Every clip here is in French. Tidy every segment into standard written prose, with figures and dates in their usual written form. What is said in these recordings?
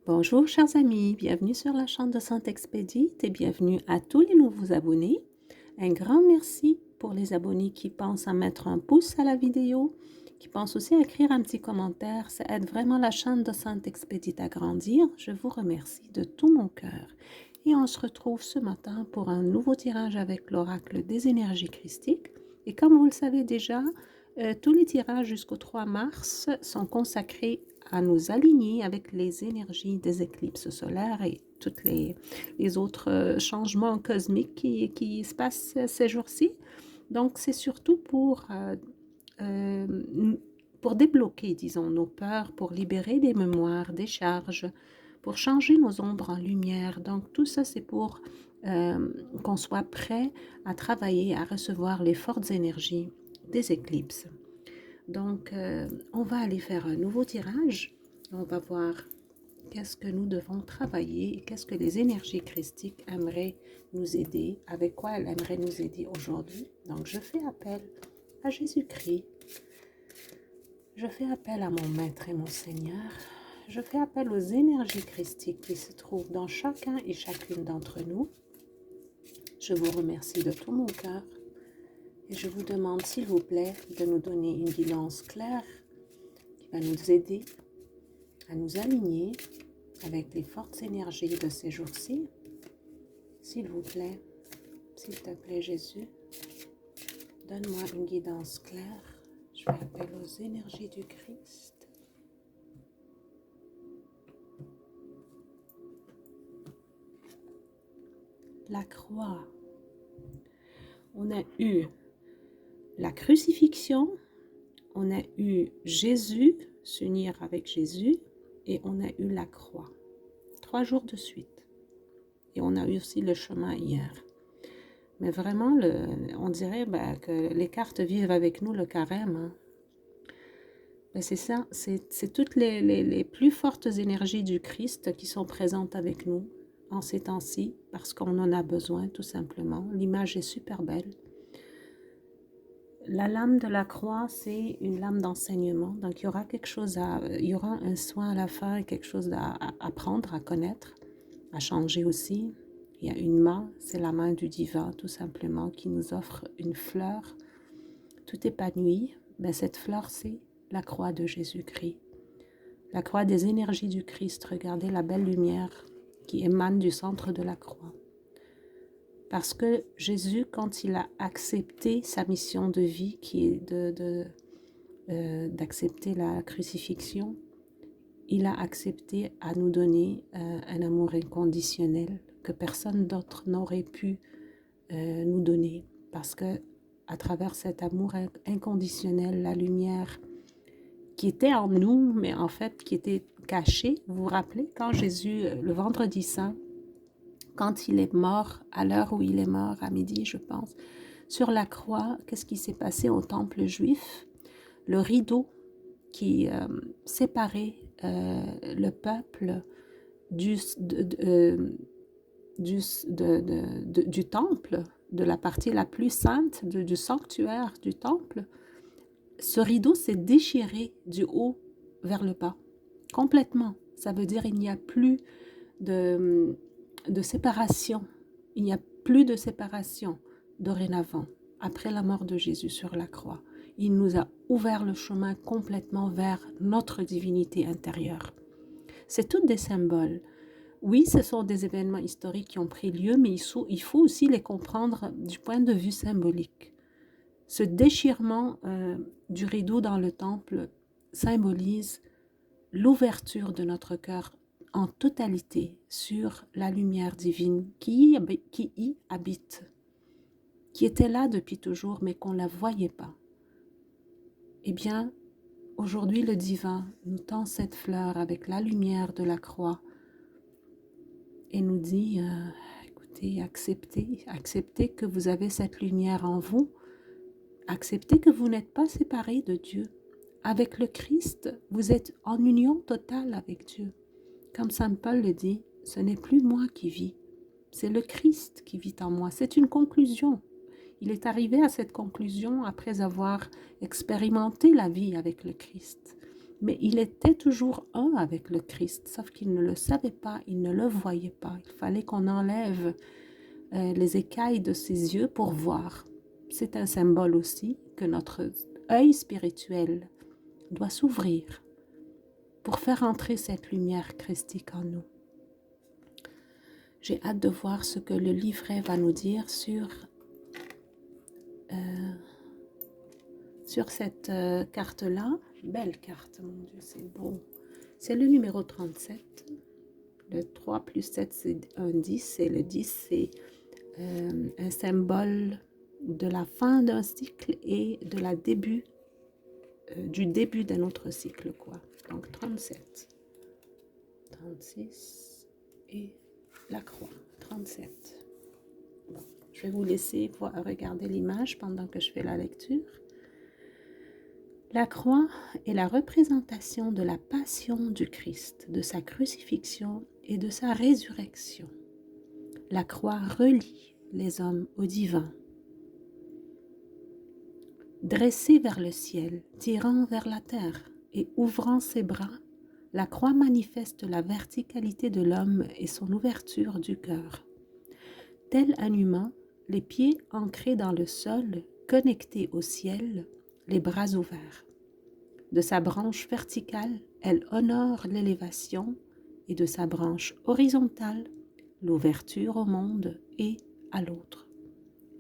Bonjour chers amis, bienvenue sur la chaîne de Sainte-Expédite et bienvenue à tous les nouveaux abonnés. Un grand merci pour les abonnés qui pensent à mettre un pouce à la vidéo, qui pensent aussi à écrire un petit commentaire. Ça aide vraiment la chaîne de Sainte-Expédite à grandir. Je vous remercie de tout mon cœur. Et on se retrouve ce matin pour un nouveau tirage avec l'oracle des énergies christiques. Et comme vous le savez déjà, tous les tirages jusqu'au 3 mars sont consacrés à nous aligner avec les énergies des éclipses solaires et tous les autres changements cosmiques qui se passent ces jours-ci. Donc, c'est surtout pour débloquer, disons, nos peurs, pour libérer des mémoires, des charges, pour changer nos ombres en lumière. Donc, tout ça, c'est pour qu'on soit prêt à travailler, à recevoir les fortes énergies des éclipses. Donc, on va aller faire un nouveau tirage. On va voir qu'est-ce que nous devons travailler et qu'est-ce que les énergies christiques aimeraient nous aider, avec quoi elles aimeraient nous aider aujourd'hui. Donc, je fais appel à Jésus-Christ. Je fais appel à mon Maître et mon Seigneur. Je fais appel aux énergies christiques qui se trouvent dans chacun et chacune d'entre nous. Je vous remercie de tout mon cœur et je vous demande, s'il vous plaît, de nous donner une guidance claire qui va nous aider à nous aligner avec les fortes énergies de ces jours-ci. S'il vous plaît, s'il te plaît Jésus, donne-moi une guidance claire. Je fais appel aux énergies du Christ. La croix. On a eu la crucifixion, on a eu Jésus, s'unir avec Jésus, et on a eu la croix. 3 jours de suite. Et on a eu aussi le chemin hier. Mais vraiment, on dirait que les cartes vivent avec nous le carême. Hein. Ben c'est ça, c'est toutes les plus fortes énergies du Christ qui sont présentes avec nous en ces temps-ci, parce qu'on en a besoin tout simplement. L'image est super belle. La lame de la croix, c'est une lame d'enseignement. Donc, il y aura il y aura un soin à la fin, quelque chose à apprendre, à connaître, à changer aussi. Il y a une main, c'est la main du divin, tout simplement, qui nous offre une fleur tout épanouie. Ben, cette fleur, c'est la croix de Jésus-Christ. La croix des énergies du Christ. Regardez la belle lumière qui émane du centre de la croix. Parce que Jésus, quand il a accepté sa mission de vie, qui est d'accepter la crucifixion, il a accepté à nous donner un amour inconditionnel que personne d'autre n'aurait pu nous donner. Parce que à travers cet amour inconditionnel, la lumière qui était en nous, mais en fait qui était cachée, vous vous rappelez, quand Jésus, le vendredi saint, quand il est mort, à l'heure où il est mort, à midi je pense, sur la croix, qu'est-ce qui s'est passé au temple juif? Le rideau qui séparait le peuple du temple, de la partie la plus sainte, du sanctuaire du temple, ce rideau s'est déchiré du haut vers le bas, complètement. Ça veut dire qu'il n'y a plus de séparation. Il n'y a plus de séparation dorénavant, après la mort de Jésus sur la croix. Il nous a ouvert le chemin complètement vers notre divinité intérieure. C'est tous des symboles. Oui, ce sont des événements historiques qui ont pris lieu, mais il faut aussi les comprendre du point de vue symbolique. Ce déchirement du rideau dans le temple symbolise l'ouverture de notre cœur en totalité sur la lumière divine qui y habite, qui était là depuis toujours, mais qu'on ne la voyait pas. Eh bien, aujourd'hui, le divin nous tend cette fleur avec la lumière de la croix et nous dit, écoutez, acceptez que vous avez cette lumière en vous, acceptez que vous n'êtes pas séparés de Dieu. Avec le Christ, vous êtes en union totale avec Dieu. Comme Saint Paul le dit, ce n'est plus moi qui vis, c'est le Christ qui vit en moi. C'est une conclusion. Il est arrivé à cette conclusion après avoir expérimenté la vie avec le Christ. Mais il était toujours un avec le Christ, sauf qu'il ne le savait pas, il ne le voyait pas. Il fallait qu'on enlève les écailles de ses yeux pour voir. C'est un symbole aussi que notre œil spirituel doit s'ouvrir pour faire entrer cette lumière christique en nous. J'ai hâte de voir ce que le livret va nous dire sur cette carte-là. Belle carte, mon Dieu, c'est beau. C'est le numéro 37. Le 3 plus 7, c'est un 10. Et le 10, c'est un symbole de la fin d'un cycle et de la du début d'un autre cycle, quoi. Donc 37, 36 et la croix, 37. Bon, je vais vous laisser regarder l'image pendant que je fais la lecture. La croix est la représentation de la passion du Christ, de sa crucifixion et de sa résurrection. La croix relie les hommes au divin. Dressée vers le ciel, tirant vers la terre et ouvrant ses bras, la croix manifeste la verticalité de l'homme et son ouverture du cœur. Tel un humain, les pieds ancrés dans le sol, connectés au ciel, les bras ouverts. De sa branche verticale, elle honore l'élévation et de sa branche horizontale, l'ouverture au monde et à l'autre.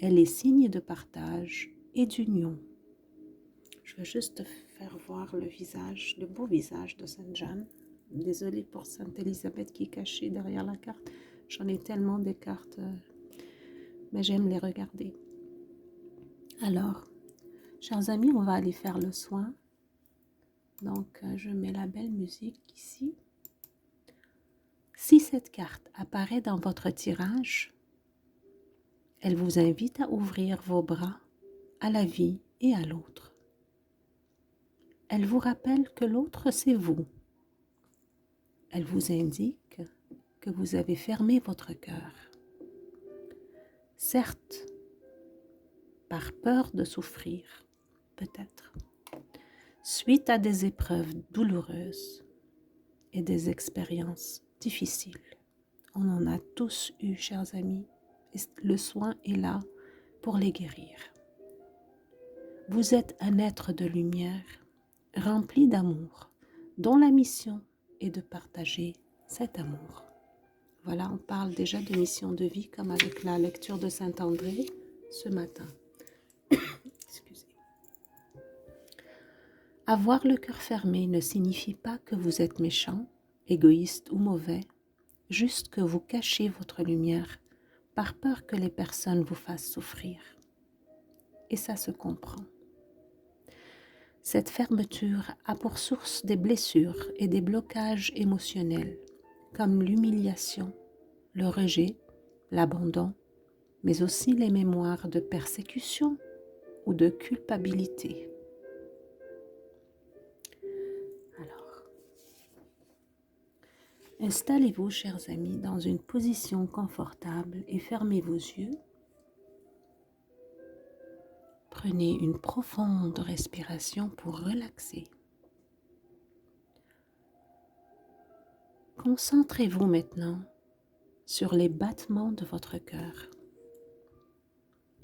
Elle est signe de partage et d'union. Je vais juste faire voir le visage, le beau visage de Sainte Jeanne. Désolée pour Sainte Élisabeth qui est cachée derrière la carte. J'en ai tellement des cartes, mais j'aime les regarder. Alors, chers amis, on va aller faire le soin. Donc, je mets la belle musique ici. Si cette carte apparaît dans votre tirage, elle vous invite à ouvrir vos bras à la vie et à l'autre. Elle vous rappelle que l'autre, c'est vous. Elle vous indique que vous avez fermé votre cœur. Certes, par peur de souffrir, peut-être, suite à des épreuves douloureuses et des expériences difficiles. On en a tous eu, chers amis, et le soin est là pour les guérir. Vous êtes un être de lumière, rempli d'amour, dont la mission est de partager cet amour. Voilà, on parle déjà de mission de vie, comme avec la lecture de Saint-André ce matin. Excusez. Avoir le cœur fermé ne signifie pas que vous êtes méchant, égoïste ou mauvais, juste que vous cachez votre lumière par peur que les personnes vous fassent souffrir. Et ça se comprend. Cette fermeture a pour source des blessures et des blocages émotionnels, comme l'humiliation, le rejet, l'abandon, mais aussi les mémoires de persécution ou de culpabilité. Alors, installez-vous, chers amis, dans une position confortable et fermez vos yeux. Prenez une profonde respiration pour relaxer. Concentrez-vous maintenant sur les battements de votre cœur.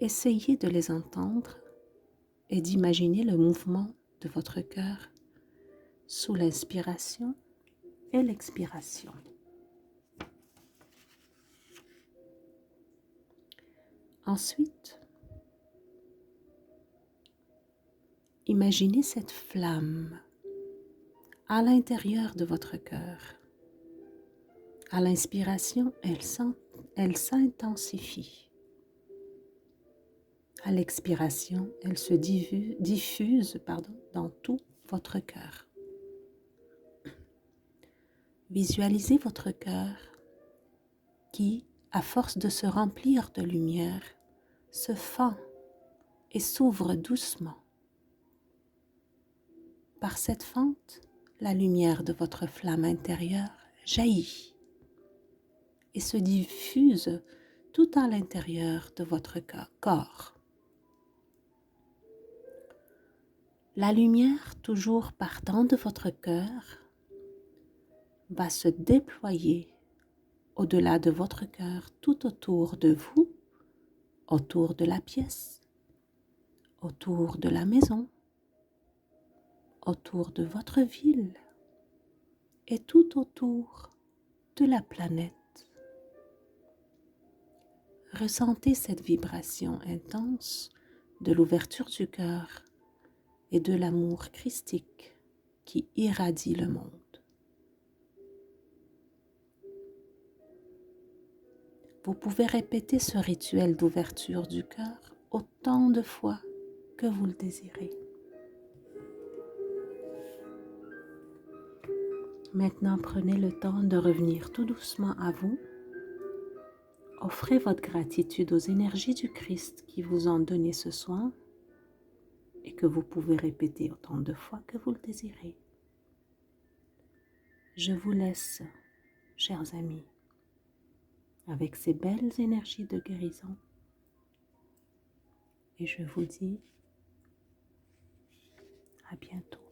Essayez de les entendre et d'imaginer le mouvement de votre cœur sous l'inspiration et l'expiration. Ensuite, imaginez cette flamme à l'intérieur de votre cœur. À l'inspiration, elle s'intensifie. À l'expiration, elle se diffuse dans tout votre cœur. Visualisez votre cœur qui, à force de se remplir de lumière, se fend et s'ouvre doucement. Par cette fente, la lumière de votre flamme intérieure jaillit et se diffuse tout à l'intérieur de votre corps. La lumière, toujours partant de votre cœur, va se déployer au-delà de votre cœur, tout autour de vous, autour de la pièce, autour de la maison, autour de votre ville et tout autour de la planète. Ressentez cette vibration intense de l'ouverture du cœur et de l'amour christique qui irradie le monde. Vous pouvez répéter ce rituel d'ouverture du cœur autant de fois que vous le désirez. Maintenant, prenez le temps de revenir tout doucement à vous. Offrez votre gratitude aux énergies du Christ qui vous ont donné ce soin et que vous pouvez répéter autant de fois que vous le désirez. Je vous laisse, chers amis, avec ces belles énergies de guérison et je vous dis à bientôt.